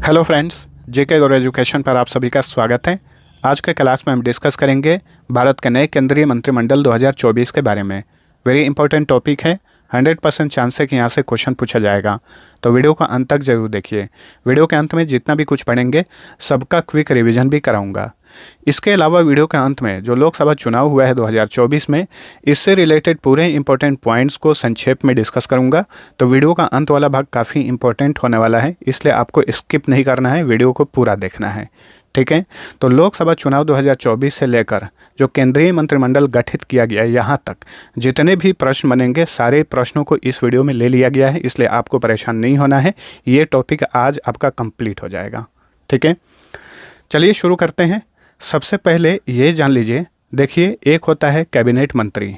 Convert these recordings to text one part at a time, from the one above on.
Hello friends, जेके गौर education पर आप सभी का स्वागत है। आज के क्लास में हम डिस्कस करेंगे भारत के नए केंद्रीय मंत्रिमंडल 2024 के बारे में। वेरी इंपॉर्टेंट टॉपिक है, 100% चांस है कि यहाँ से क्वेश्चन पूछा जाएगा, तो वीडियो का अंत तक जरूर देखिए। वीडियो के अंत में जितना भी कुछ पढ़ेंगे सबका क्विक रिवीजन भी कराऊंगा। इसके अलावा वीडियो के अंत में जो लोकसभा चुनाव हुआ है 2024 में, इससे रिलेटेड पूरे इंपॉर्टेंट पॉइंट्स को संक्षेप में डिस्कस करूंगा। तो वीडियो का अंत वाला भाग काफ़ी इंपॉर्टेंट होने वाला है, इसलिए आपको स्किप नहीं करना है, वीडियो को पूरा देखना है। ठीक है, तो लोकसभा चुनाव 2024 से लेकर जो केंद्रीय मंत्रिमंडल गठित किया गया है यहाँ तक जितने भी प्रश्न बनेंगे सारे प्रश्नों को इस वीडियो में ले लिया गया है, इसलिए आपको परेशान नहीं होना है। ये टॉपिक आज आपका कंप्लीट हो जाएगा। ठीक है, चलिए शुरू करते हैं। सबसे पहले ये जान लीजिए, देखिए, एक होता है कैबिनेट मंत्री,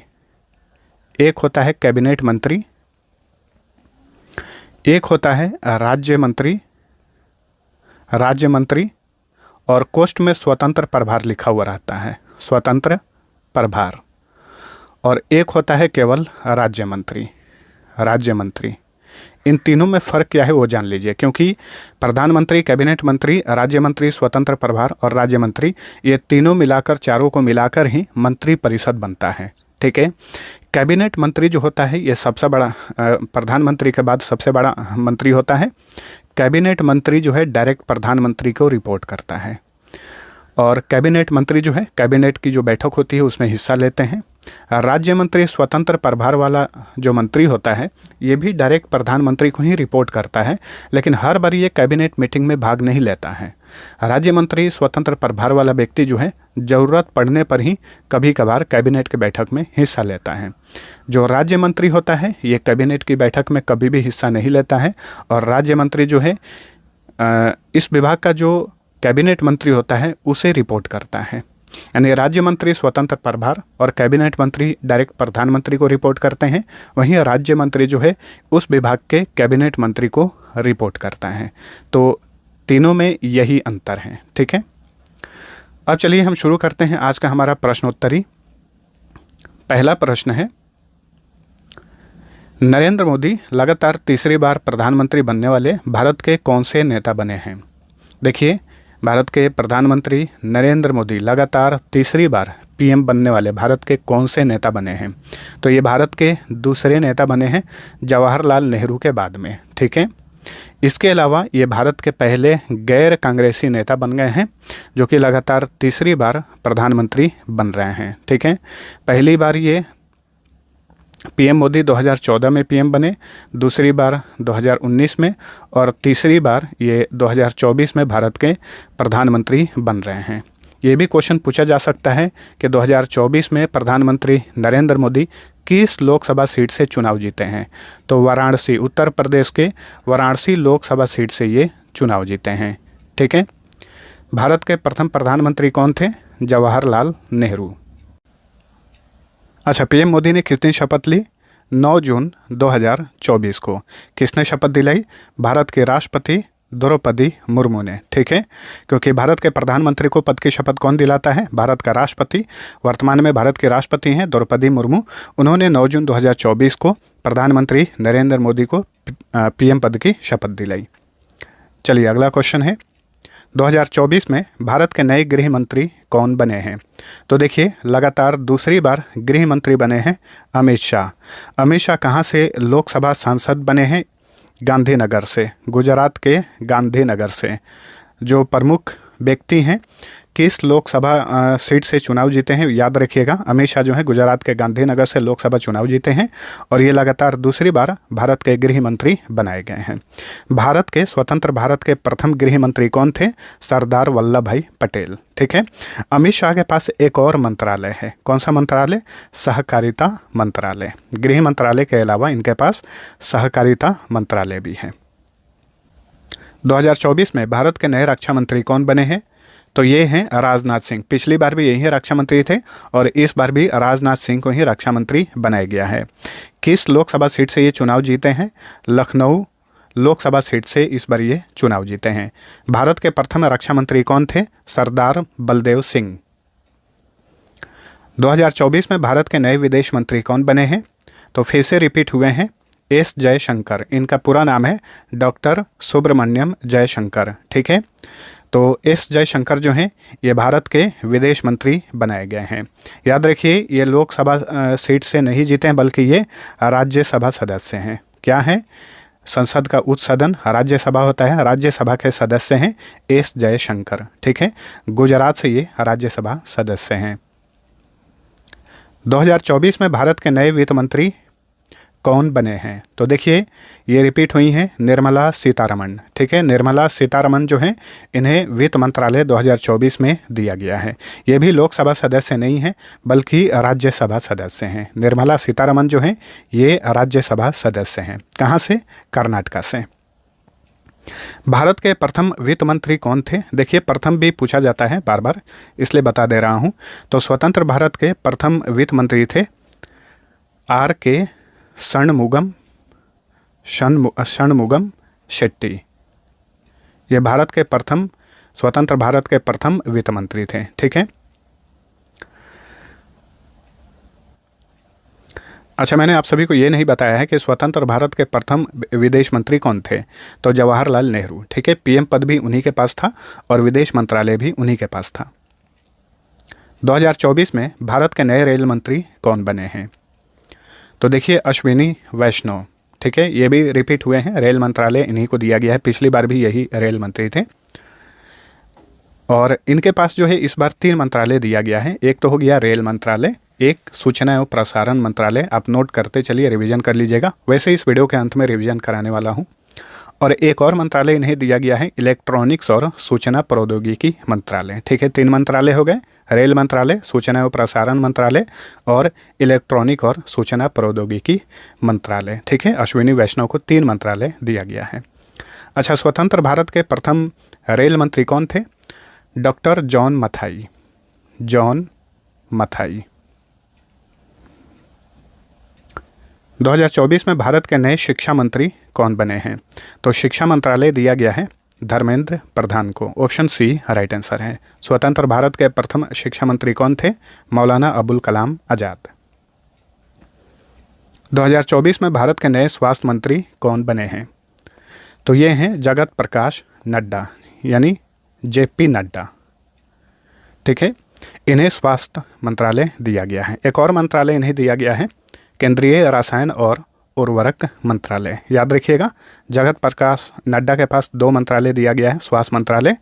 एक होता है कैबिनेट मंत्री, एक होता है राज्य मंत्री, राज्य मंत्री, और कोष्ठ में स्वतंत्र प्रभार लिखा हुआ रहता है, स्वतंत्र प्रभार, और एक होता है केवल राज्य मंत्री, राज्य मंत्री। इन तीनों में फ़र्क क्या है वो जान लीजिए, क्योंकि प्रधानमंत्री, कैबिनेट मंत्री, राज्य मंत्री, स्वतंत्र प्रभार और राज्य मंत्री, ये तीनों मिलाकर, चारों को मिलाकर ही मंत्री परिषद बनता है। ठीक है, कैबिनेट मंत्री जो होता है ये सबसे बड़ा, प्रधानमंत्री के बाद सबसे बड़ा मंत्री होता है। कैबिनेट मंत्री जो है डायरेक्ट प्रधानमंत्री को रिपोर्ट करता है, और कैबिनेट मंत्री जो है कैबिनेट की जो बैठक होती है उसमें हिस्सा लेते हैं। राज्य मंत्री, स्वतंत्र प्रभार वाला जो मंत्री होता है, ये भी डायरेक्ट प्रधानमंत्री को ही रिपोर्ट करता है, लेकिन हर बार ये कैबिनेट मीटिंग में भाग नहीं लेता है। राज्य मंत्री, स्वतंत्र प्रभार वाला व्यक्ति जो है ज़रूरत पड़ने पर ही कभी कभार कैबिनेट की बैठक में हिस्सा लेता है। जो राज्य मंत्री होता है ये कैबिनेट की बैठक में कभी भी हिस्सा नहीं लेता है, और राज्य मंत्री जो है इस विभाग का जो कैबिनेट मंत्री होता है उसे रिपोर्ट करता है। यानी राज्य मंत्री स्वतंत्र प्रभार और कैबिनेट मंत्री डायरेक्ट प्रधानमंत्री को रिपोर्ट करते हैं, वहीं राज्य मंत्री जो है उस विभाग के कैबिनेट मंत्री को रिपोर्ट करता है। तो तीनों में यही अंतर है। ठीक है, अब चलिए हम शुरू करते हैं आज का हमारा प्रश्नोत्तरी। पहला प्रश्न है, नरेंद्र मोदी लगातार तीसरी बार प्रधानमंत्री बनने वाले भारत के कौन से नेता बने हैं? देखिए, भारत के प्रधानमंत्री नरेंद्र मोदी लगातार तीसरी बार पीएम बनने वाले भारत के कौन से नेता बने हैं? तो ये भारत के दूसरे नेता बने हैं जवाहरलाल नेहरू के बाद में। ठीक है, इसके अलावा ये भारत के पहले गैर कांग्रेसी नेता बन गए हैं जो कि लगातार तीसरी बार प्रधानमंत्री बन रहे हैं। ठीक है, पहली बार ये पीएम मोदी 2014 में पीएम बने, दूसरी बार 2019 में, और तीसरी बार ये 2024 में भारत के प्रधानमंत्री बन रहे हैं। ये भी क्वेश्चन पूछा जा सकता है कि 2024 में प्रधानमंत्री नरेंद्र मोदी किस लोकसभा सीट से चुनाव जीते हैं? तो वाराणसी, उत्तर प्रदेश के वाराणसी लोकसभा सीट से ये चुनाव जीते हैं। ठीक है, भारत के प्रथम प्रधानमंत्री कौन थे? जवाहरलाल नेहरू। अच्छा, पीएम मोदी ने किस दिन शपथ ली? 9 जून 2024 को। किसने शपथ दिलाई? भारत के राष्ट्रपति द्रौपदी मुर्मू ने। ठीक है, क्योंकि भारत के प्रधानमंत्री को पद की शपथ कौन दिलाता है? भारत का राष्ट्रपति। वर्तमान में भारत के राष्ट्रपति हैं द्रौपदी मुर्मू। उन्होंने 9 जून 2024 को प्रधानमंत्री नरेंद्र मोदी को पीएम पद की शपथ दिलाई। चलिए अगला क्वेश्चन है, 2024 में भारत के नए गृह मंत्री कौन बने हैं? तो देखिए, लगातार दूसरी बार गृह मंत्री बने हैं अमित शाह। अमित शाह कहाँ से लोकसभा सांसद बने हैं? गांधीनगर से, गुजरात के गांधीनगर से। जो प्रमुख व्यक्ति हैं किस लोकसभा सीट से चुनाव जीते हैं, याद रखिएगा, अमित शाह जो है गुजरात के गांधीनगर से लोकसभा चुनाव जीते हैं, और ये लगातार दूसरी बार भारत के गृह मंत्री बनाए गए हैं। भारत के स्वतंत्र भारत के प्रथम गृह मंत्री कौन थे? सरदार वल्लभ भाई पटेल। ठीक है, अमित शाह के पास एक और मंत्रालय है। कौन सा मंत्रालय? सहकारिता मंत्रालय। गृह मंत्रालय के अलावा इनके पास सहकारिता मंत्रालय भी है। 2024 में भारत के नए रक्षा मंत्री कौन बने हैं? तो ये हैं राजनाथ सिंह। पिछली बार भी यही रक्षा मंत्री थे, और इस बार भी राजनाथ सिंह को ही रक्षा मंत्री बनाया गया है। किस लोकसभा सीट से ये चुनाव जीते हैं? लखनऊ लोकसभा सीट से इस बार ये चुनाव जीते हैं। भारत के प्रथम रक्षा मंत्री कौन थे? सरदार बलदेव सिंह। 2024 में भारत के नए विदेश मंत्री कौन बने हैं? तो फिर से रिपीट हुए हैं एस जयशंकर, इनका पूरा नाम है डॉक्टर सुब्रमण्यम जयशंकर। ठीक है, तो एस जयशंकर जो हैं ये भारत के विदेश मंत्री बनाए गए हैं। याद रखिए ये लोकसभा सीट से नहीं जीते हैं बल्कि ये राज्यसभा सदस्य हैं। क्या है? संसद का उच्च सदन राज्यसभा होता है, राज्यसभा के सदस्य हैं एस जयशंकर। ठीक है, गुजरात से ये राज्यसभा सदस्य हैं। 2024 में भारत के नए वित्त मंत्री कौन बने हैं? तो देखिए ये रिपीट हुई हैं निर्मला सीतारमण। ठीक है, निर्मला सीतारमण जो हैं इन्हें वित्त मंत्रालय 2024 में दिया गया है। ये भी लोकसभा सदस्य नहीं हैं बल्कि राज्यसभा सदस्य हैं। निर्मला सीतारमण जो हैं ये राज्यसभा सदस्य हैं। कहाँ से? कर्नाटक से। भारत के प्रथम वित्त मंत्री कौन थे? देखिए प्रथम भी पूछा जाता है बार बार, इसलिए बता दे रहा हूँ। तो स्वतंत्र भारत के प्रथम वित्त मंत्री थे आर के षणमुगम शेट्टी। ये भारत के प्रथम स्वतंत्र भारत के प्रथम वित्त मंत्री थे। ठीक है, अच्छा मैंने आप सभी को ये नहीं बताया है कि स्वतंत्र भारत के प्रथम विदेश मंत्री कौन थे। तो जवाहरलाल नेहरू। ठीक है, पीएम पद भी उन्हीं के पास था और विदेश मंत्रालय भी उन्हीं के पास था। 2024 में भारत के नए रेल मंत्री कौन बने हैं? तो देखिए अश्विनी वैष्णव। ठीक है, ये भी रिपीट हुए हैं, रेल मंत्रालय इन्हीं को दिया गया है, पिछली बार भी यही रेल मंत्री थे। और इनके पास जो है इस बार 3 मंत्रालय दिया गया है। एक तो हो गया रेल मंत्रालय, एक सूचना एवं प्रसारण मंत्रालय, आप नोट करते चलिए, रिवीजन कर लीजिएगा, वैसे इस वीडियो के अंत में रिवीजन कराने वाला हूँ। और एक और मंत्रालय इन्हें दिया गया है इलेक्ट्रॉनिक्स और सूचना प्रौद्योगिकी मंत्रालय। ठीक है, 3 मंत्रालय हो गए, रेल मंत्रालय, सूचना एवं प्रसारण मंत्रालय और इलेक्ट्रॉनिक और सूचना प्रौद्योगिकी मंत्रालय। ठीक है, अश्विनी वैष्णव को 3 मंत्रालय दिया गया है। अच्छा, स्वतंत्र भारत के प्रथम रेल मंत्री कौन थे? Doctor John Mathai. 2024 में भारत के नए शिक्षा मंत्री कौन बने हैं? तो शिक्षा मंत्रालय दिया गया है धर्मेंद्र प्रधान को। ऑप्शन सी राइट आंसर है। स्वतंत्र भारत के प्रथम शिक्षा मंत्री कौन थे? मौलाना अबुल कलाम आज़ाद। 2024 में भारत के नए स्वास्थ्य मंत्री कौन बने हैं? तो ये हैं जगत प्रकाश नड्डा, यानी जेपी नड्डा। ठीक है, इन्हें स्वास्थ्य मंत्रालय दिया गया है। एक और मंत्रालय इन्हें दिया गया है केंद्रीय रसायन और उर्वरक मंत्रालय। याद रखिएगा, जगत प्रकाश नड्डा के पास 2 मंत्रालय दिया गया है, स्वास्थ्य मंत्रालय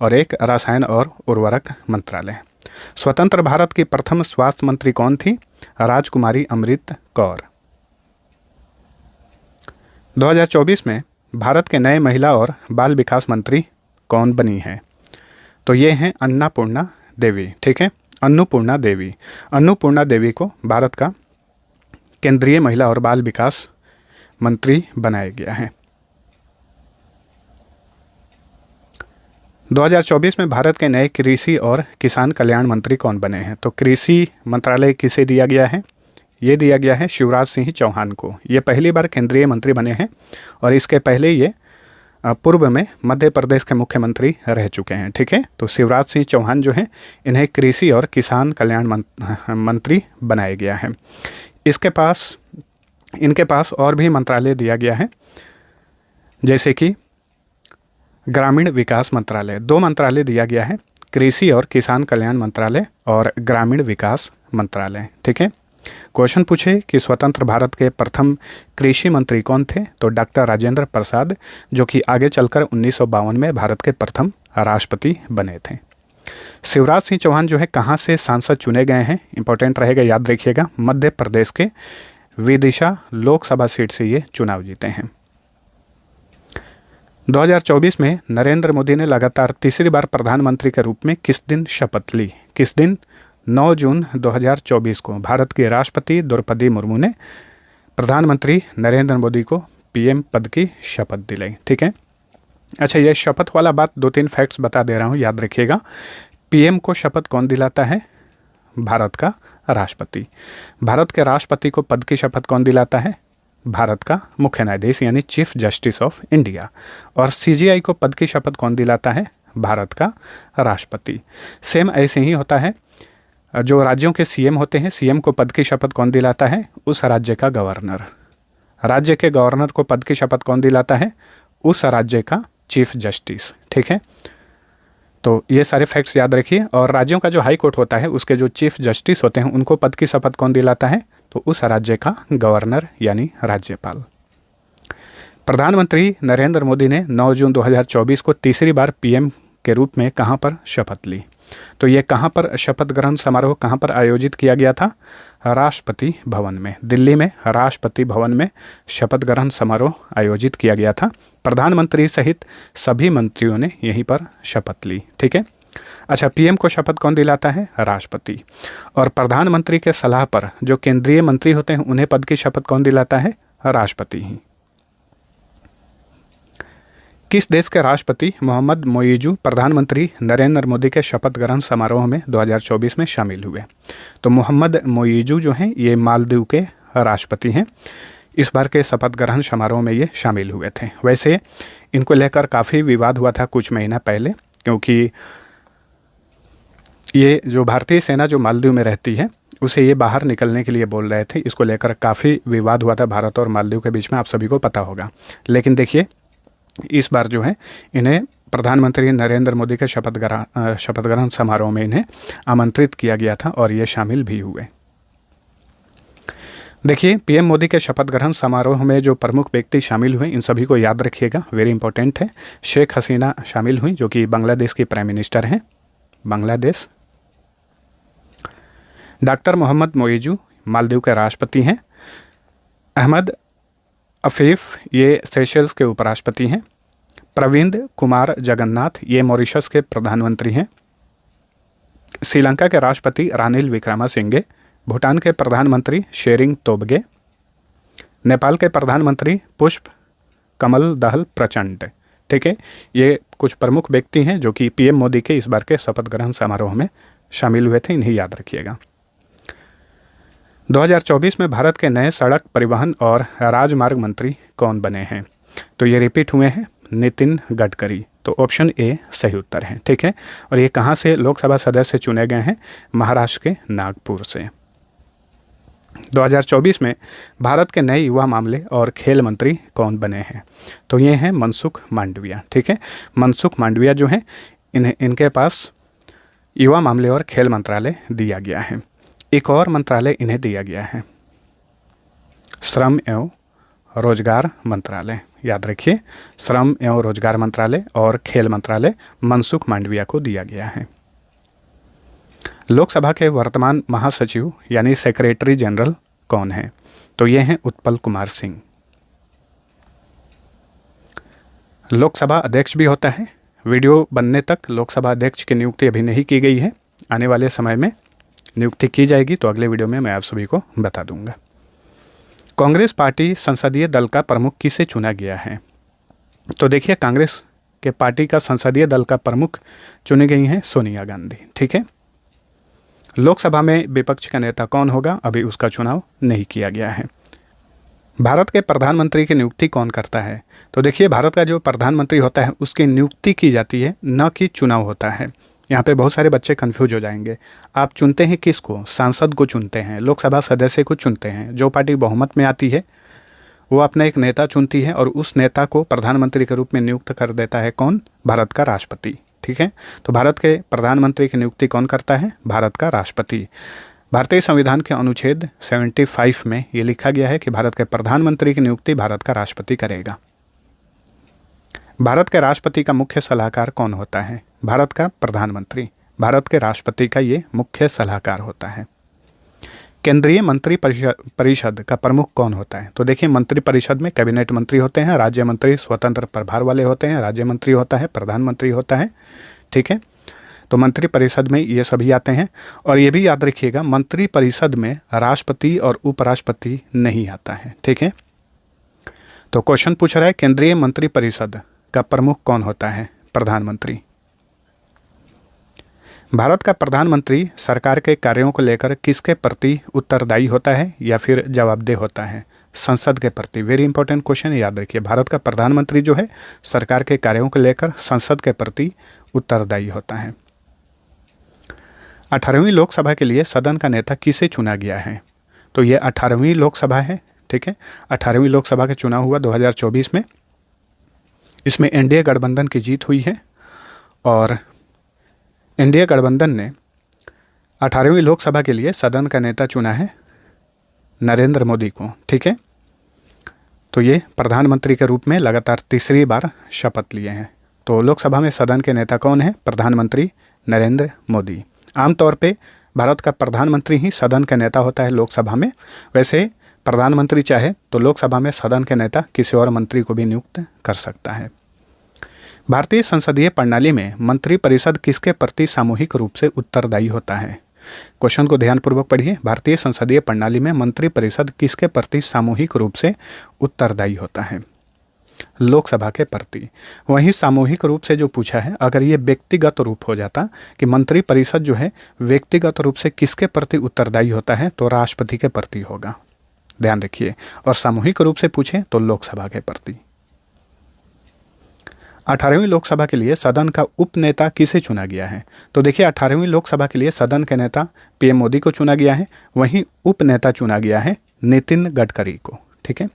और एक रसायन और उर्वरक मंत्रालय। स्वतंत्र भारत की प्रथम स्वास्थ्य मंत्री कौन थी? राजकुमारी अमृत कौर। 2024 में भारत के नए महिला और बाल विकास मंत्री कौन बनी हैं? तो ये हैं अन्नपूर्णा देवी। ठीक है, अन्नपूर्णा देवी को भारत का केंद्रीय महिला और बाल विकास मंत्री बनाया गया है। 2024 में भारत के नए कृषि और किसान कल्याण मंत्री कौन बने हैं? तो कृषि मंत्रालय किसे दिया गया है? ये दिया गया है शिवराज सिंह चौहान को। ये पहली बार केंद्रीय मंत्री बने हैं और इसके पहले ये पूर्व में मध्य प्रदेश के मुख्यमंत्री रह चुके हैं। ठीक है, तो शिवराज सिंह चौहान जो हैं इन्हें कृषि और किसान कल्याण मंत्री बनाया गया है। इनके पास और भी मंत्रालय दिया गया है, जैसे कि ग्रामीण विकास मंत्रालय। 2 मंत्रालय दिया गया है, कृषि और किसान कल्याण मंत्रालय और ग्रामीण विकास मंत्रालय। ठीक है, क्वेश्चन पूछे कि स्वतंत्र भारत के प्रथम कृषि मंत्री कौन थे? तो डॉक्टर राजेंद्र प्रसाद, जो कि आगे चलकर 1952 में भारत के प्रथम राष्ट्रपति बने थे। शिवराज सिंह चौहान जो है कहाँ से सांसद चुने गए हैं? इंपॉर्टेंट रहेगा, याद रखिएगा, मध्य प्रदेश के विदिशा लोकसभा सीट से ये चुनाव जीते हैं। 2024 में नरेंद्र मोदी ने लगातार तीसरी बार प्रधानमंत्री के रूप में किस दिन शपथ ली? किस दिन? 9 जून 2024 को भारत के राष्ट्रपति द्रौपदी मुर्मू ने प्रधानमंत्री नरेंद्र मोदी को पीएम पद की शपथ दिलाई। ठीक है, अच्छा ये शपथ वाला बात 2-3 फैक्ट्स बता दे रहा हूँ, याद रखिएगा। पीएम को शपथ कौन दिलाता है? भारत का राष्ट्रपति। भारत के राष्ट्रपति को पद की शपथ कौन दिलाता है? भारत का मुख्य न्यायाधीश यानी चीफ जस्टिस ऑफ इंडिया। और सीजीआई को पद की शपथ कौन दिलाता है? भारत का राष्ट्रपति। सेम ऐसे ही होता है, जो राज्यों के सीएम होते हैं, सीएम को पद की शपथ कौन दिलाता है? उस राज्य का गवर्नर। राज्य के गवर्नर को पद की शपथ कौन दिलाता है? उस राज्य का चीफ जस्टिस। ठीक है, तो ये सारे फैक्ट्स याद रखिए। और राज्यों का जो हाई कोर्ट होता है उसके जो चीफ जस्टिस होते हैं उनको पद की शपथ कौन दिलाता है? तो उस राज्य का गवर्नर यानी राज्यपाल। प्रधानमंत्री नरेंद्र मोदी ने 9 जून 2024 को तीसरी बार पीएम के रूप में कहाँ पर शपथ ली? तो ये कहाँ पर शपथ ग्रहण समारोह कहाँ पर आयोजित किया गया था? राष्ट्रपति भवन में, दिल्ली में राष्ट्रपति भवन में शपथ ग्रहण समारोह आयोजित किया गया था। प्रधानमंत्री सहित सभी मंत्रियों ने यहीं पर शपथ ली। ठीक है, अच्छा, पीएम को शपथ कौन दिलाता है? राष्ट्रपति। और प्रधानमंत्री के सलाह पर जो केंद्रीय मंत्री होते हैं उन्हें पद की शपथ कौन दिलाता है? राष्ट्रपति ही। किस देश के राष्ट्रपति मोहम्मद मोइजू प्रधानमंत्री नरेंद्र मोदी के शपथ ग्रहण समारोह में 2024 में शामिल हुए? तो मोहम्मद मोइजू जो हैं ये मालदीव के राष्ट्रपति हैं। इस बार के शपथ ग्रहण समारोह में ये शामिल हुए थे। वैसे इनको लेकर काफ़ी विवाद हुआ था कुछ महीना पहले, क्योंकि ये जो भारतीय सेना जो मालदीव में रहती है उसे ये बाहर निकलने के लिए बोल रहे थे। इसको लेकर काफ़ी विवाद हुआ था भारत और मालदीव के बीच में, आप सभी को पता होगा। लेकिन देखिए इस बार जो है इन्हें प्रधानमंत्री नरेंद्र मोदी के शपथ ग्रहण समारोह में इन्हें आमंत्रित किया गया था और ये शामिल भी हुए। देखिए पीएम मोदी के शपथ ग्रहण समारोह में जो प्रमुख व्यक्ति शामिल हुए इन सभी को याद रखिएगा, वेरी इंपॉर्टेंट है। शेख हसीना शामिल हुई जो कि बांग्लादेश की प्राइम मिनिस्टर हैं, बांग्लादेश। डॉक्टर मोहम्मद मोइजू मालदीव के राष्ट्रपति हैं। अहमद अफीफ ये सेशल्स के उपराष्ट्रपति हैं। प्रविंद कुमार जगन्नाथ ये मॉरिशस के प्रधानमंत्री हैं। श्रीलंका के राष्ट्रपति रानिल विक्रमासिंघे। भूटान के प्रधानमंत्री शेरिंग तोबगे। नेपाल के प्रधानमंत्री पुष्प कमल दहल प्रचंड। ठीक है, ये कुछ प्रमुख व्यक्ति हैं जो कि पीएम मोदी के इस बार के शपथ ग्रहण समारोह में शामिल हुए थे, इन्हें याद रखिएगा। 2024 में भारत के नए सड़क परिवहन और राजमार्ग मंत्री कौन बने हैं? तो ये रिपीट हुए हैं, नितिन गडकरी। तो ऑप्शन ए सही उत्तर है। ठीक है, और ये कहाँ से लोकसभा सदस्य चुने गए हैं? महाराष्ट्र के नागपुर से। 2024 में भारत के नए युवा मामले और खेल मंत्री कौन बने हैं? तो ये हैं मनसुख मांडविया। ठीक है, मनसुख मांडविया जो हैं इनके पास युवा मामले और खेल मंत्रालय दिया गया है। एक और मंत्रालय इन्हें दिया गया है, श्रम एवं रोजगार मंत्रालय। याद रखिए, श्रम एवं रोजगार मंत्रालय और खेल मंत्रालय मनसुख मांडविया को दिया गया है। लोकसभा के वर्तमान महासचिव यानी सेक्रेटरी जनरल कौन है? तो ये हैं उत्पल कुमार सिंह। लोकसभा अध्यक्ष भी होता है। वीडियो बनने तक लोकसभा अध्यक्ष की नियुक्ति अभी नहीं की गई है, आने वाले समय में नियुक्ति की जाएगी, तो अगले वीडियो में मैं आप सभी को बता दूंगा। कांग्रेस पार्टी संसदीय दल का प्रमुख किसे चुना गया है? तो देखिए कांग्रेस के पार्टी का संसदीय दल का प्रमुख चुनी गई हैं सोनिया गांधी। ठीक है, लोकसभा में विपक्ष का नेता कौन होगा? अभी उसका चुनाव नहीं किया गया है। भारत के प्रधानमंत्री की नियुक्ति कौन करता है? तो देखिए भारत का जो प्रधानमंत्री होता है उसकी नियुक्ति की जाती है, न कि चुनाव होता है। यहाँ पे बहुत सारे बच्चे कंफ्यूज हो जाएंगे। आप चुनते हैं किसको? सांसद को चुनते हैं, लोकसभा सदस्य को चुनते हैं। जो पार्टी बहुमत में आती है वो अपना एक नेता चुनती है और उस नेता को प्रधानमंत्री के रूप में नियुक्त कर देता है कौन? भारत का राष्ट्रपति। ठीक है, तो भारत के प्रधानमंत्री की नियुक्ति कौन करता है? भारत का राष्ट्रपति। भारतीय संविधान के अनुच्छेद 75 में ये लिखा गया है कि भारत के प्रधानमंत्री की नियुक्ति भारत का राष्ट्रपति करेगा। भारत के राष्ट्रपति का मुख्य सलाहकार कौन होता है? भारत का प्रधानमंत्री। भारत के राष्ट्रपति का ये मुख्य सलाहकार होता है। केंद्रीय मंत्री परिषद का प्रमुख कौन होता है? तो देखिए मंत्री परिषद में कैबिनेट मंत्री होते हैं, राज्य मंत्री स्वतंत्र प्रभार वाले होते हैं, राज्य मंत्री होता है, प्रधानमंत्री होता है। ठीक है, तो मंत्री परिषद में ये सभी आते हैं। और ये भी याद रखिएगा मंत्री परिषद में राष्ट्रपति और उपराष्ट्रपति नहीं आता है। ठीक है, तो क्वेश्चन पूछ रहा है केंद्रीय मंत्री परिषद का प्रमुख कौन होता है? प्रधानमंत्री। भारत का प्रधानमंत्री सरकार के कार्यों को लेकर किसके प्रति उत्तरदायी होता है या फिर जवाबदेह होता है? संसद के प्रति। वेरी इंपॉर्टेंट क्वेश्चन, याद रखिए। भारत का प्रधानमंत्री जो है सरकार के कार्यों को लेकर संसद के प्रति उत्तरदायी होता है। 18वीं लोकसभा के लिए सदन का नेता किसे चुना गया है? तो ये 18वीं लोकसभा है। ठीक है। 18वीं लोकसभा का चुनाव हुआ 2024 में। इसमें एनडीए गठबंधन की जीत हुई है और एनडीए गठबंधन ने 18वीं लोकसभा के लिए सदन का नेता चुना है नरेंद्र मोदी को, ठीक है। तो ये प्रधानमंत्री के रूप में लगातार तीसरी बार शपथ लिए हैं। तो लोकसभा में सदन के नेता कौन है? प्रधानमंत्री नरेंद्र मोदी। आमतौर पे भारत का प्रधानमंत्री ही सदन का नेता होता है लोकसभा में। वैसे प्रधानमंत्री चाहे तो लोकसभा में सदन के नेता किसी और मंत्री को भी नियुक्त कर सकता है। भारतीय संसदीय प्रणाली में मंत्रिपरिषद किसके प्रति सामूहिक रूप से उत्तरदायी होता है? क्वेश्चन को ध्यानपूर्वक पढ़िए। भारतीय संसदीय प्रणाली में मंत्रिपरिषद किसके प्रति सामूहिक रूप से उत्तरदायी होता है? लोकसभा के प्रति। वहीं सामूहिक रूप से जो पूछा है, अगर ये व्यक्तिगत रूप हो जाता कि मंत्रिपरिषद जो है व्यक्तिगत रूप से किसके प्रति उत्तरदायी होता है, तो राष्ट्रपति के प्रति होगा, ध्यान रखिए। और सामूहिक रूप से पूछे तो लोकसभा के प्रति। 18वीं लोकसभा के लिए सदन का उपनेता किसे चुना गया है? तो देखिए 18वीं लोकसभा के लिए सदन के नेता पीएम मोदी को चुना गया है। वहीं उपनेता चुना गया है नितिन गडकरी को, ठीक है,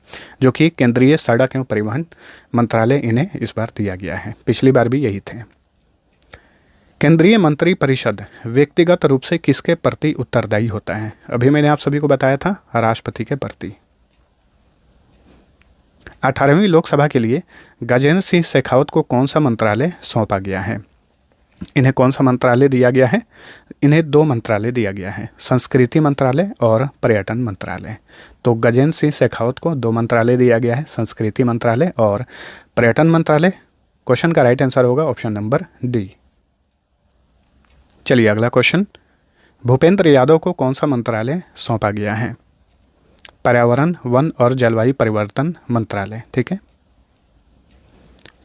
जो कि केंद्रीय सड़क एवं परिवहन मंत्रालय इन्हें इस बार दिया गया है। पिछली बार भी यही थे। केंद्रीय मंत्रिपरिषद व्यक्तिगत रूप से किसके प्रति उत्तरदायी होता है? अभी मैंने आप सभी को बताया था, राष्ट्रपति के प्रति। 18वीं लोकसभा के लिए गजेंद्र सिंह शेखावत को कौन सा मंत्रालय सौंपा गया है? इन्हें कौन सा मंत्रालय दिया गया है? इन्हें 2 मंत्रालय दिया गया है, संस्कृति मंत्रालय और पर्यटन मंत्रालय। तो गजेंद्र सिंह शेखावत को 2 मंत्रालय दिया गया है, संस्कृति मंत्रालय और पर्यटन मंत्रालय। क्वेश्चन का राइट आंसर होगा ऑप्शन नंबर डी। चलिए अगला क्वेश्चन। भूपेंद्र यादव को कौन सा मंत्रालय सौंपा गया है? पर्यावरण, वन और जलवायु परिवर्तन मंत्रालय, ठीक है।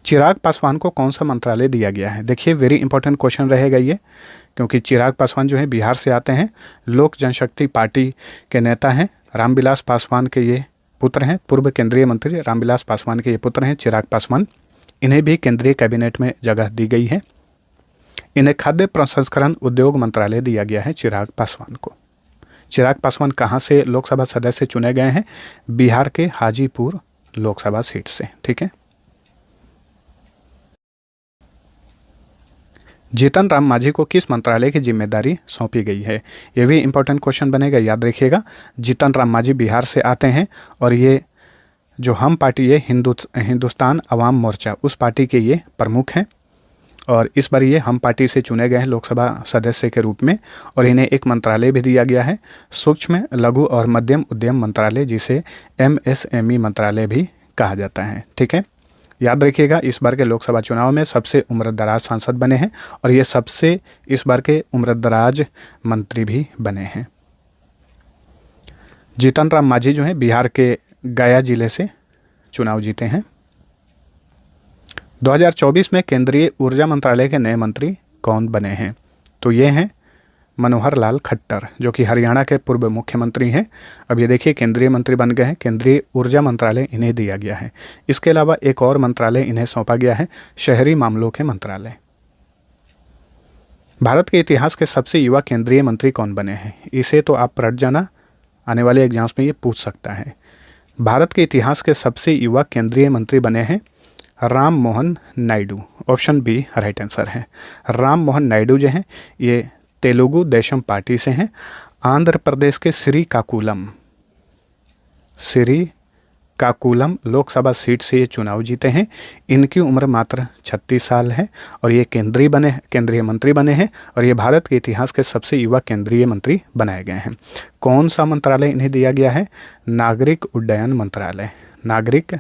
चिराग पासवान को कौन सा मंत्रालय दिया गया है? देखिए वेरी इंपॉर्टेंट क्वेश्चन रहेगा ये, क्योंकि चिराग पासवान जो है बिहार से आते हैं, लोक जनशक्ति पार्टी के नेता हैं। रामविलास पासवान के ये पुत्र हैं, पूर्व केंद्रीय मंत्री रामविलास पासवान के ये पुत्र हैं चिराग पासवान। इन्हें भी केंद्रीय कैबिनेट में जगह दी गई है। इन्हें खाद्य प्रसंस्करण उद्योग मंत्रालय दिया गया है चिराग पासवान को। चिराग पासवान कहाँ से लोकसभा सदस्य चुने गए हैं? बिहार के हाजीपुर लोकसभा सीट से, ठीक है। जीतन राम मांझी को किस मंत्रालय की जिम्मेदारी सौंपी गई है? यह भी इंपॉर्टेंट क्वेश्चन बनेगा, याद रखिएगा। जीतन राम मांझी बिहार से आते हैं और ये जो हम पार्टी है हिंदुस्तान अवाम मोर्चा, उस पार्टी के ये प्रमुख हैं और इस बार ये हम पार्टी से चुने गए हैं लोकसभा सदस्य के रूप में। और इन्हें एक मंत्रालय भी दिया गया है, सूक्ष्म लघु और मध्यम उद्यम मंत्रालय, जिसे MSME मंत्रालय भी कहा जाता है, ठीक है। याद रखिएगा इस बार के लोकसभा चुनाव में सबसे उम्रदराज सांसद बने हैं और ये सबसे इस बार के उम्रदराज मंत्री भी बने हैं। जीतन राम मांझी जो है बिहार के गया जिले से चुनाव जीते हैं। 2024 में केंद्रीय ऊर्जा मंत्रालय के नए मंत्री कौन बने हैं? तो ये हैं मनोहर लाल खट्टर, जो कि हरियाणा के पूर्व मुख्यमंत्री हैं। अब ये देखिए केंद्रीय मंत्री बन गए हैं। केंद्रीय ऊर्जा मंत्रालय इन्हें दिया गया है। इसके अलावा एक और मंत्रालय इन्हें सौंपा गया है, शहरी मामलों के मंत्रालय। भारत के इतिहास के सबसे युवा केंद्रीय मंत्री कौन बने हैं? इसे तो आप रट जाना, आने वाले एग्जाम्स में ये पूछ सकता है। भारत के इतिहास के सबसे युवा केंद्रीय मंत्री बने हैं Ram Mohan Naidu. Option B right answer है। राम मोहन नायडू जो हैं ये तेलुगु देशम पार्टी से हैं। आंध्र प्रदेश के श्रीकाकुलम लोकसभा सीट से ये चुनाव जीते हैं। इनकी उम्र मात्र 36 साल है और ये केंद्रीय मंत्री बने हैं और ये भारत के इतिहास के सबसे युवा केंद्रीय मंत्री बनाए गए हैं। कौन सा मंत्रालय इन्हें दिया गया है? नागरिक उड्डयन मंत्रालय। नागरिक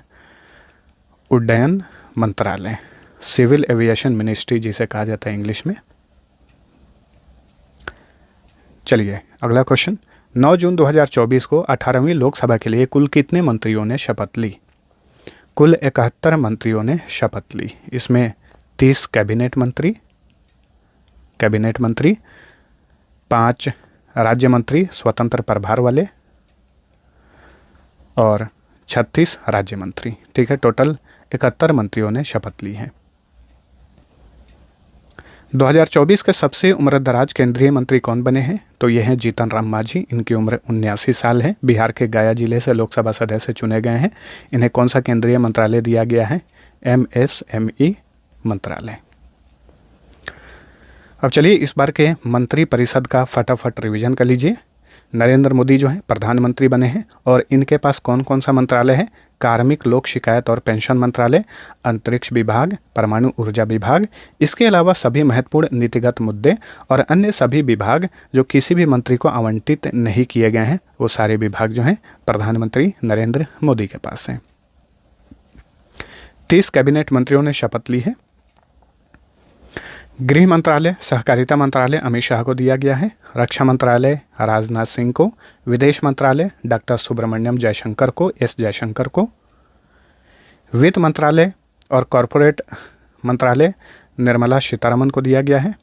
उड्डयन मंत्रालय, सिविल एविएशन मिनिस्ट्री जिसे कहा जाता है इंग्लिश में। चलिए अगला क्वेश्चन। 9 जून 2024 को 18वीं लोकसभा के लिए कुल कितने मंत्रियों ने शपथ ली? कुल 71 मंत्रियों ने शपथ ली। इसमें 30 कैबिनेट मंत्री, 5 राज्य मंत्री स्वतंत्र प्रभार वाले और 36 राज्य मंत्री, ठीक है। टोटल 71 मंत्रियों ने शपथ ली है। 2024 के सबसे उम्रदराज केंद्रीय मंत्री कौन बने हैं? तो ये हैं जीतन राम मांझी। इनकी उम्र 79 साल है। बिहार के गया जिले से लोकसभा सदस्य चुने गए हैं। इन्हें कौन सा केंद्रीय मंत्रालय दिया गया है? MSME मंत्रालय। अब चलिए इस बार के मंत्री परिषद का फटाफट रिवीजन कर लीजिए। नरेंद्र मोदी जो है प्रधानमंत्री बने हैं और इनके पास कौन कौन सा मंत्रालय है? कार्मिक, लोक शिकायत और पेंशन मंत्रालय, अंतरिक्ष विभाग, परमाणु ऊर्जा विभाग, इसके अलावा सभी महत्वपूर्ण नीतिगत मुद्दे और अन्य सभी विभाग जो किसी भी मंत्री को आवंटित नहीं किए गए हैं, वो सारे विभाग जो हैं प्रधानमंत्री नरेंद्र मोदी के पास हैं। 30 कैबिनेट मंत्रियों ने शपथ ली है। गृह मंत्रालय, सहकारिता मंत्रालय अमित शाह को दिया गया है। रक्षा मंत्रालय राजनाथ सिंह को। विदेश मंत्रालय डॉक्टर सुब्रमण्यम जयशंकर को, एस जयशंकर को। वित्त मंत्रालय और कॉरपोरेट मंत्रालय निर्मला सीतारमन को दिया गया है।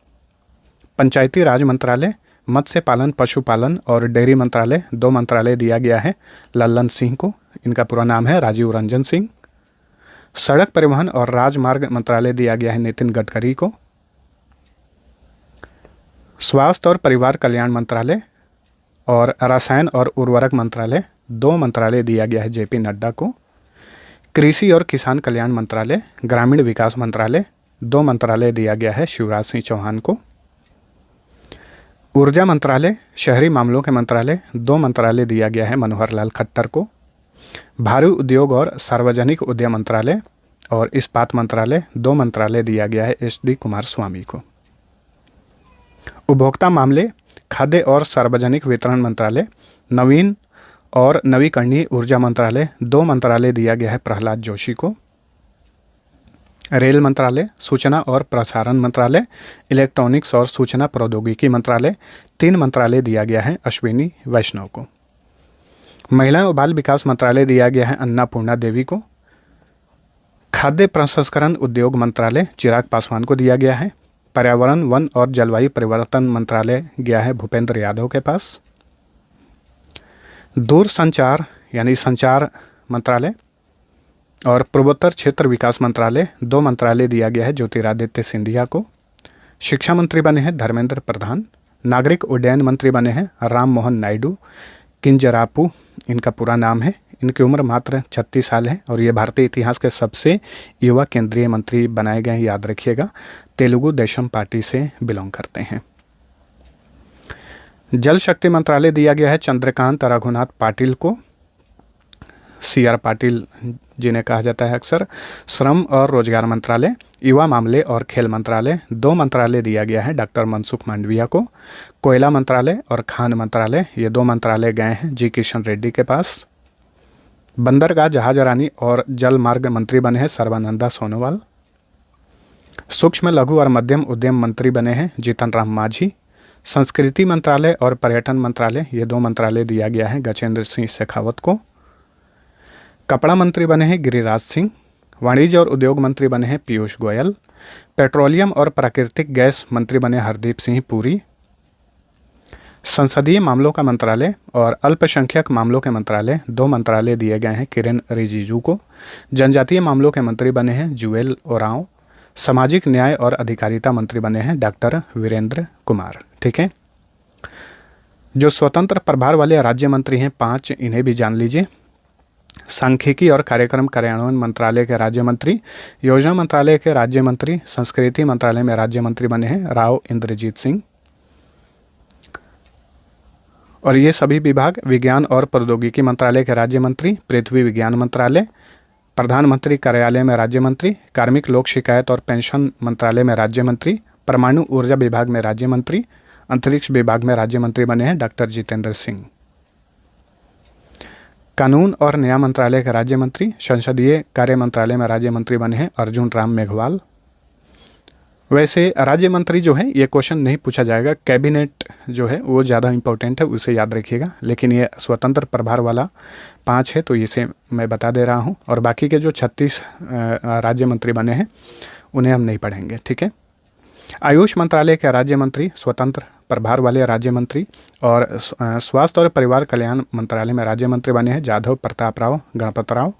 पंचायती राज मंत्रालय, मत्स्य पालन, पशुपालन और डेयरी मंत्रालय, 2 मंत्रालय दिया गया है लल्लन सिंह को। इनका पूरा नाम है राजीव रंजन सिंह। सड़क परिवहन और राजमार्ग मंत्रालय दिया गया है नितिन गडकरी को। स्वास्थ्य और परिवार कल्याण मंत्रालय और रसायन और उर्वरक मंत्रालय, 2 मंत्रालय दिया गया है JP नड्डा को। कृषि और किसान कल्याण मंत्रालय, ग्रामीण विकास मंत्रालय, 2 मंत्रालय दिया गया है शिवराज सिंह चौहान को। ऊर्जा मंत्रालय, शहरी मामलों के मंत्रालय, 2 मंत्रालय दिया गया है मनोहर लाल खट्टर को। भारी उद्योग और सार्वजनिक उद्यम मंत्रालय और इस्पात मंत्रालय, 2 मंत्रालय दिया गया है SD कुमारस्वामी को। उपभोक्ता मामले, खाद्य और सार्वजनिक वितरण मंत्रालय, नवीन और नवीकरणीय ऊर्जा मंत्रालय, 2 मंत्रालय दिया गया है प्रहलाद जोशी को। रेल मंत्रालय, सूचना और प्रसारण मंत्रालय, इलेक्ट्रॉनिक्स और सूचना प्रौद्योगिकी मंत्रालय, 3 मंत्रालय दिया गया है अश्विनी वैष्णव को। महिला और बाल विकास मंत्रालय दिया गया है अन्नापूर्णा देवी को। खाद्य प्रसंस्करण उद्योग मंत्रालय चिराग पासवान को दिया गया है। पर्यावरण, वन और जलवायु परिवर्तन मंत्रालय गया है भूपेंद्र यादव के पास। दूरसंचार यानी संचार मंत्रालय और पूर्वोत्तर क्षेत्र विकास मंत्रालय, 2 मंत्रालय दिया गया है ज्योतिरादित्य सिंधिया को। शिक्षा मंत्री बने हैं धर्मेंद्र प्रधान। नागरिक उड्डयन मंत्री बने हैं राम मोहन नायडू किंजरापू, इनका पूरा नाम है। इनकी उम्र मात्र 36 साल है और ये भारतीय इतिहास के सबसे युवा केंद्रीय मंत्री बनाए गए हैं, याद रखिएगा। तेलुगु देशम पार्टी से बिलोंग करते हैं। जल शक्ति मंत्रालय दिया गया है चंद्रकांत रघुनाथ पाटिल को, CR पाटिल जिन्हें कहा जाता है अक्सर। श्रम और रोजगार मंत्रालय, युवा मामले और खेल मंत्रालय, 2 मंत्रालय दिया गया है डॉक्टर मनसुख मांडविया को। कोयला मंत्रालय और खान मंत्रालय, ये 2 मंत्रालय गए हैं जी किशन रेड्डी के पास। बंदरगाह, जहाजरानी और जल मार्ग मंत्री बने हैं सर्बानंदा सोनोवाल। सूक्ष्म, लघु और मध्यम उद्यम मंत्री बने हैं जीतन राम मांझी। संस्कृति मंत्रालय और पर्यटन मंत्रालय, ये 2 मंत्रालय दिया गया है गजेंद्र सिंह शेखावत को। कपड़ा मंत्री बने हैं गिरिराज सिंह। वाणिज्य और उद्योग मंत्री बने हैं पीयूष गोयल। पेट्रोलियम और प्राकृतिक गैस मंत्री बने हरदीप सिंह पुरी। संसदीय मामलों का मंत्रालय और अल्पसंख्यक मामलों के मंत्रालय, 2 मंत्रालय दिए गए हैं किरेन रिजिजू को। जनजातीय मामलों के मंत्री बने हैं जुएल ओरांव। सामाजिक न्याय और अधिकारिता मंत्री बने हैं डॉक्टर वीरेंद्र कुमार। ठीक है, जो स्वतंत्र प्रभार वाले राज्य मंत्री हैं 5, इन्हें भी जान लीजिए। सांख्यिकी और कार्यक्रम कार्यान्वयन मंत्रालय के राज्य मंत्री, योजना मंत्रालय के राज्य मंत्री, संस्कृति मंत्रालय में राज्य मंत्री बने हैं राव इंद्रजीत सिंह। और ये सभी विभाग विज्ञान और प्रौद्योगिकी मंत्रालय के राज्य मंत्री, पृथ्वी विज्ञान मंत्रालय, प्रधानमंत्री कार्यालय में राज्य मंत्री, कार्मिक, लोक शिकायत और पेंशन मंत्रालय में राज्य मंत्री, परमाणु ऊर्जा विभाग में राज्य मंत्री, अंतरिक्ष विभाग में राज्य मंत्री बने हैं डॉक्टर जितेंद्र सिंह। कानून और न्याय मंत्रालय के राज्य मंत्री, संसदीय कार्य मंत्रालय में राज्य मंत्री बने हैं अर्जुन राम मेघवाल। वैसे राज्य मंत्री जो है ये क्वेश्चन नहीं पूछा जाएगा, कैबिनेट जो है वो ज़्यादा इंपॉर्टेंट है, उसे याद रखिएगा। लेकिन ये स्वतंत्र प्रभार वाला 5 है तो इसे मैं बता दे रहा हूँ। और बाकी के जो 36 राज्य मंत्री बने हैं उन्हें हम नहीं पढ़ेंगे। ठीक है, आयुष मंत्रालय के राज्य मंत्री, स्वतंत्र प्रभार वाले राज्य मंत्री, और स्वास्थ्य और परिवार कल्याण मंत्रालय में राज्य मंत्री बने हैं जाधव प्रताप राव गणपत राव।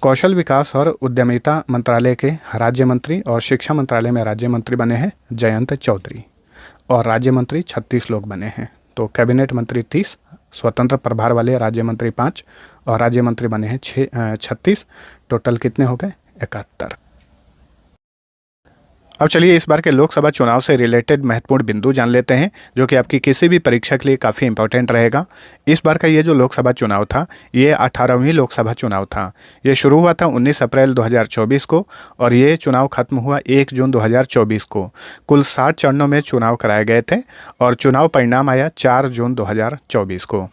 कौशल विकास और उद्यमिता मंत्रालय के राज्य मंत्री और शिक्षा मंत्रालय में राज्य मंत्री बने हैं जयंत चौधरी, और राज्य मंत्री 36 लोग बने हैं। तो कैबिनेट मंत्री 30, स्वतंत्र प्रभार वाले राज्य मंत्री 5 और राज्य मंत्री बने हैं 36। टोटल कितने हो गए? 71। अब चलिए इस बार के लोकसभा चुनाव से रिलेटेड महत्वपूर्ण बिंदु जान लेते हैं, जो कि आपकी किसी भी परीक्षा के लिए काफ़ी इंपॉर्टेंट रहेगा। इस बार का ये जो लोकसभा चुनाव था, ये 18वीं लोकसभा चुनाव था। ये शुरू हुआ था 19 अप्रैल 2024 को और ये चुनाव खत्म हुआ 1 जून 2024 को। कुल 60 चरणों में चुनाव कराए गए थे और चुनाव परिणाम आया 4 जून 2024 को।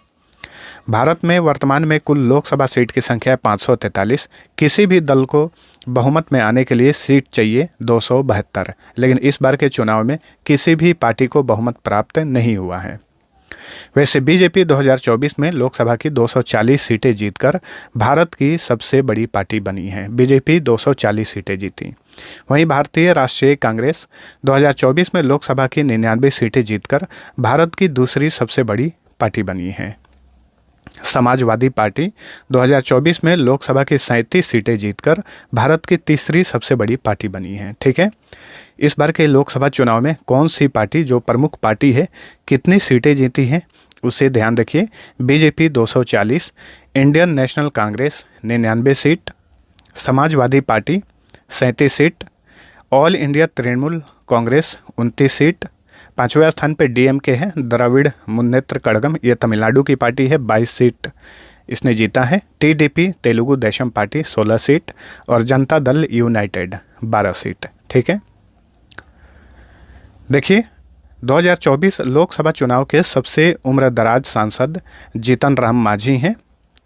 भारत में वर्तमान में कुल लोकसभा सीट की संख्या है 543। किसी भी दल को बहुमत में आने के लिए सीट चाहिए 272, लेकिन इस बार के चुनाव में किसी भी पार्टी को बहुमत प्राप्त नहीं हुआ है। वैसे बीजेपी 2024 में लोकसभा की 240 सीटें जीतकर भारत की सबसे बड़ी पार्टी बनी है। बीजेपी 240 सीटें जीती। वहीं भारतीय राष्ट्रीय कांग्रेस 2024 में लोकसभा की 99 सीटें जीतकर भारत की दूसरी सबसे बड़ी पार्टी बनी है। समाजवादी पार्टी 2024 में लोकसभा की 37 सीटें जीतकर भारत की तीसरी सबसे बड़ी पार्टी बनी है। ठीक है, इस बार के लोकसभा चुनाव में कौन सी पार्टी, जो प्रमुख पार्टी है, कितनी सीटें जीती हैं उसे ध्यान रखिए। BJP 240, Indian National Congress 99 seat, Samajwadi Party 37 seat, All India Trinamool Congress 29 seat, 5वें स्थान पे डीएमके है, द्रविड़ मुन्नेत्र कड़गम, ये तमिलनाडु की पार्टी है, 22 सीट इसने जीता है। TDP Telugu Desam party 16 seat और जनता दल यूनाइटेड 12 सीट। ठीक है, देखिए 2024 लोकसभा चुनाव के सबसे उम्रदराज सांसद जीतन राम मांझी हैं।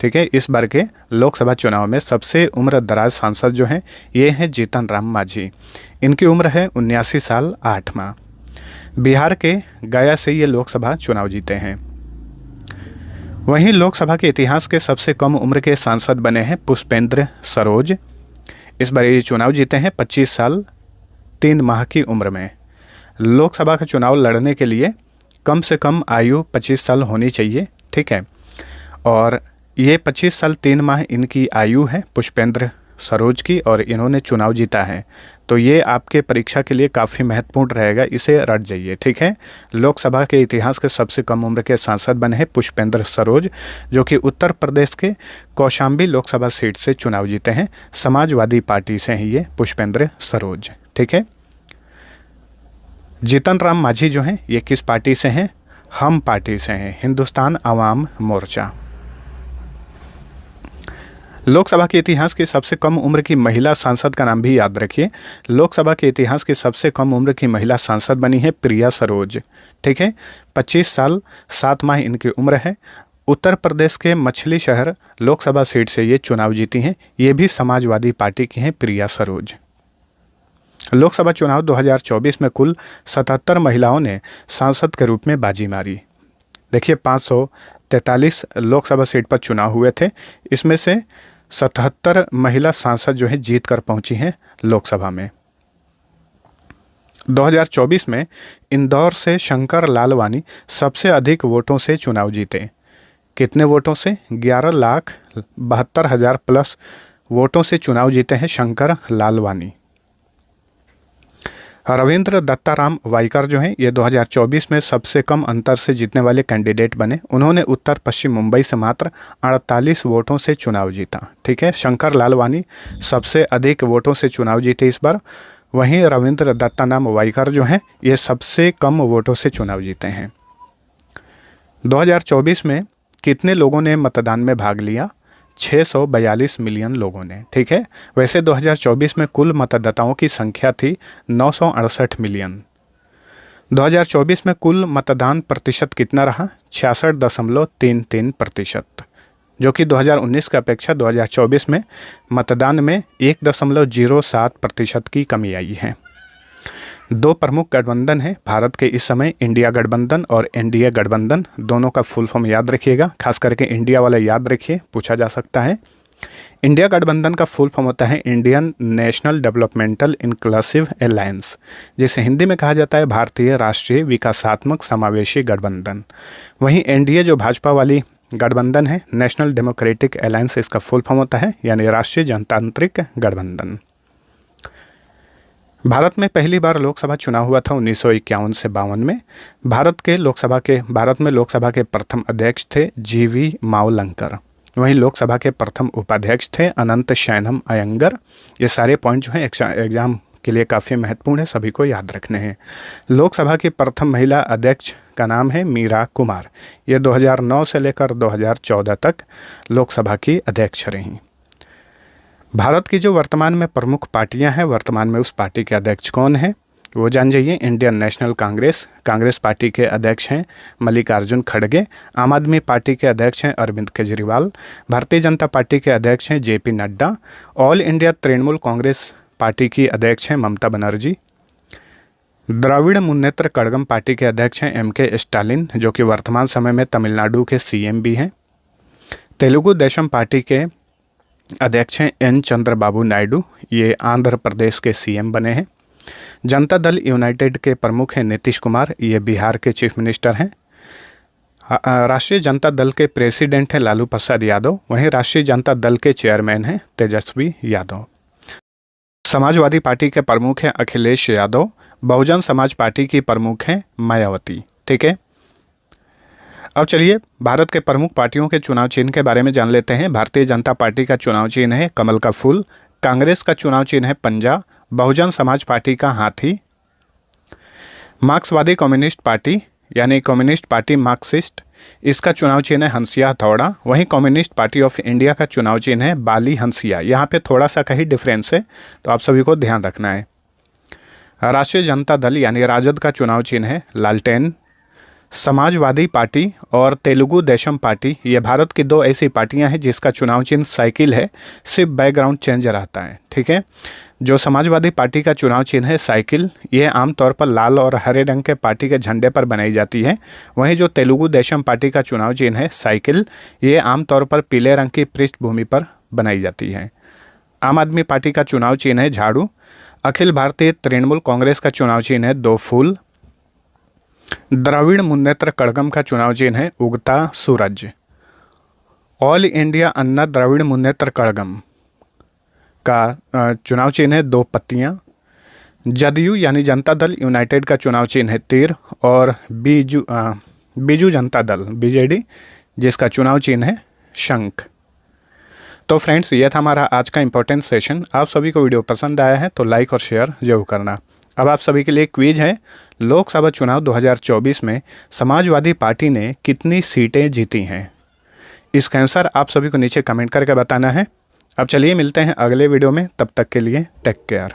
ठीक है, इस बार के लोकसभा चुनाव में सबसे उम्रदराज सांसद जो हैं ये हैं जीतन राम मांझी। इनकी उम्र है 79 साल 8 माह। बिहार के गया से ये लोकसभा चुनाव जीते हैं। वहीं लोकसभा के इतिहास के सबसे कम उम्र के सांसद बने हैं पुष्पेंद्र सरोज। इस बार ये चुनाव जीते हैं 25 साल 3 माह की उम्र में। लोकसभा का चुनाव लड़ने के लिए कम से कम आयु 25 साल होनी चाहिए। ठीक है, और ये 25 साल 3 माह इनकी आयु है पुष्पेंद्र सरोज की, और इन्होंने चुनाव जीता है। तो ये आपके परीक्षा के लिए काफ़ी महत्वपूर्ण रहेगा, इसे रट जाइए। ठीक है, लोकसभा के इतिहास के सबसे कम उम्र के सांसद बने हैं पुष्पेंद्र सरोज, जो कि उत्तर प्रदेश के कौशाम्बी लोकसभा सीट से चुनाव जीते हैं। समाजवादी पार्टी से हैं ये पुष्पेंद्र सरोज। ठीक है, जीतन राम मांझी जो हैं ये किस पार्टी से हैं? हम पार्टी से हैं, हिंदुस्तान आवाम मोर्चा। लोकसभा के इतिहास की सबसे कम उम्र की महिला सांसद का नाम भी याद रखिए। लोकसभा के इतिहास की सबसे कम उम्र की महिला सांसद बनी है प्रिया सरोज। ठीक है, 25 साल 7 माह इनकी उम्र है। उत्तर प्रदेश के मछली शहर लोकसभा सीट से ये चुनाव जीती हैं। ये भी समाजवादी पार्टी की हैं प्रिया सरोज। लोकसभा चुनाव 2024 में कुल 77 महिलाओं ने सांसद के रूप में बाजी मारी। देखिए 543 लोकसभा सीट पर चुनाव हुए थे, इसमें से 77 महिला सांसद जो है जीत कर पहुंची हैं लोकसभा में। 2024 में इंदौर से शंकर लालवानी सबसे अधिक वोटों से चुनाव जीते। कितने वोटों से? 11,72,000 प्लस वोटों से चुनाव जीते हैं शंकर लालवानी। रविंद्र दत्ताराम वाइकर जो हैं ये 2024 में सबसे कम अंतर से जीतने वाले कैंडिडेट बने। उन्होंने उत्तर पश्चिम मुंबई से मात्र 48 वोटों से चुनाव जीता। ठीक है, शंकर लालवानी सबसे अधिक वोटों से चुनाव जीते इस बार। वहीं रविंद्र दत्ताराम वाइकर जो हैं ये सबसे कम वोटों से चुनाव जीते हैं। 2024 में कितने लोगों ने मतदान में भाग लिया? 642 मिलियन लोगों ने। ठीक है, वैसे 2024 में कुल मतदाताओं की संख्या थी 968 मिलियन। 2024 में कुल मतदान प्रतिशत कितना रहा? 66.33%, जो कि 2019 की अपेक्षा 2024 में मतदान में 1.07% की कमी आई है। दो प्रमुख गठबंधन हैं भारत के इस समय, इंडिया गठबंधन और एनडीए गठबंधन। दोनों का फुल फॉर्म याद रखिएगा, खास करके इंडिया वाला याद रखिए, पूछा जा सकता है। इंडिया गठबंधन का फुल फॉर्म होता है Indian national developmental inclusive alliance, जिसे हिंदी में कहा जाता है भारतीय राष्ट्रीय विकासात्मक समावेशी गठबंधन। वहीं एनडीए जो भाजपा वाली गठबंधन है नेशनल डेमोक्रेटिक अलायंस, इसका फुल फॉर्म होता है, यानी राष्ट्रीय जनतांत्रिक गठबंधन। भारत में पहली बार लोकसभा चुनाव हुआ था 1951 से 52 में। भारत में लोकसभा के प्रथम अध्यक्ष थे GV मावलंकर। वहीं लोकसभा के प्रथम उपाध्यक्ष थे अनंत शयनम अयंगर। ये सारे पॉइंट जो हैं एग्जाम के लिए काफ़ी महत्वपूर्ण है, सभी को याद रखने हैं। लोकसभा की प्रथम महिला अध्यक्ष का नाम है मीरा कुमार। ये 2009 से लेकर 2014 तक लोकसभा की अध्यक्ष रहीं। भारत की जो वर्तमान में प्रमुख पार्टियां हैं, वर्तमान में उस पार्टी के अध्यक्ष कौन हैं वो जान जाइए। इंडियन नेशनल कांग्रेस पार्टी के अध्यक्ष हैं मल्लिकार्जुन खड़गे। आम आदमी पार्टी के अध्यक्ष हैं अरविंद केजरीवाल। भारतीय जनता पार्टी के अध्यक्ष हैं JP Nadda. All India Trinamool Congress party की अध्यक्ष हैं ममता बनर्जी। द्रविड़ मुन्नेत्र कड़गम पार्टी के अध्यक्ष हैं MK स्टालिन, जो कि वर्तमान समय में तमिलनाडु के CM भी हैं। तेलुगु देशम पार्टी के अध्यक्ष हैं N चंद्रबाबू नायडू, ये आंध्र प्रदेश के CM बने हैं। जनता दल यूनाइटेड के प्रमुख हैं नीतीश कुमार, ये बिहार के चीफ मिनिस्टर हैं। राष्ट्रीय जनता दल के प्रेसिडेंट हैं लालू प्रसाद यादव। वहीं राष्ट्रीय जनता दल के चेयरमैन हैं तेजस्वी यादव। समाजवादी पार्टी के प्रमुख हैं अखिलेश यादव। बहुजन समाज पार्टी की प्रमुख हैं मायावती। ठीक है, अब चलिए भारत के प्रमुख पार्टियों के चुनाव चिन्ह के बारे में जान लेते हैं। भारतीय जनता पार्टी का चुनाव चिन्ह है कमल का फूल। कांग्रेस का चुनाव चिन्ह है पंजा। बहुजन समाज पार्टी का हाथी। मार्क्सवादी कम्युनिस्ट पार्टी यानी कम्युनिस्ट पार्टी मार्क्सिस्ट, इसका चुनाव चिन्ह है हंसिया हथौड़ा। वहीं कम्युनिस्ट पार्टी ऑफ इंडिया का चुनाव चिन्ह है बाली हंसिया। यहाँ पे थोड़ा सा कहीं डिफरेंस है, तो आप सभी को ध्यान रखना है। राष्ट्रीय जनता दल यानी राजद का चुनाव चिन्ह है लालटेन। समाजवादी पार्टी और तेलुगु देशम पार्टी, ये भारत की दो ऐसी पार्टियां हैं जिसका चुनाव चिन्ह साइकिल है, सिर्फ बैकग्राउंड चेंज रहता है। ठीक है, जो समाजवादी पार्टी का चुनाव चिन्ह है साइकिल, ये आमतौर पर लाल और हरे रंग के पार्टी के झंडे पर बनाई जाती है। वहीं जो तेलुगु देशम पार्टी का चुनाव चिन्ह है साइकिल, ये आमतौर पर पीले रंग की पृष्ठभूमि पर बनाई जाती है। आम आदमी पार्टी का चुनाव चिन्ह है झाड़ू। अखिल भारतीय तृणमूल कांग्रेस का चुनाव चिन्ह है दो फूल। द्रविड़ मुन्नेत्र कड़गम का चुनाव चिन्ह है उगता सूरज। ऑल इंडिया अन्ना द्रविड़ मुन्नेत्र कड़गम का चुनाव चिन्ह है दो पत्तियां। जदयू यानी जनता दल यूनाइटेड का चुनाव चिन्ह है तीर। और बीजू जनता दल BJD, जिसका चुनाव चिन्ह है शंख। तो फ्रेंड्स, ये था हमारा आज का इम्पोर्टेंट सेशन। आप सभी को वीडियो पसंद आया है तो लाइक और शेयर जरूर करना। अब आप सभी के लिए क्विज है, लोकसभा चुनाव 2024 में समाजवादी पार्टी ने कितनी सीटें जीती हैं? इसका आंसर आप सभी को नीचे कमेंट करके बताना है। अब चलिए मिलते हैं अगले वीडियो में, तब तक के लिए टेक केयर।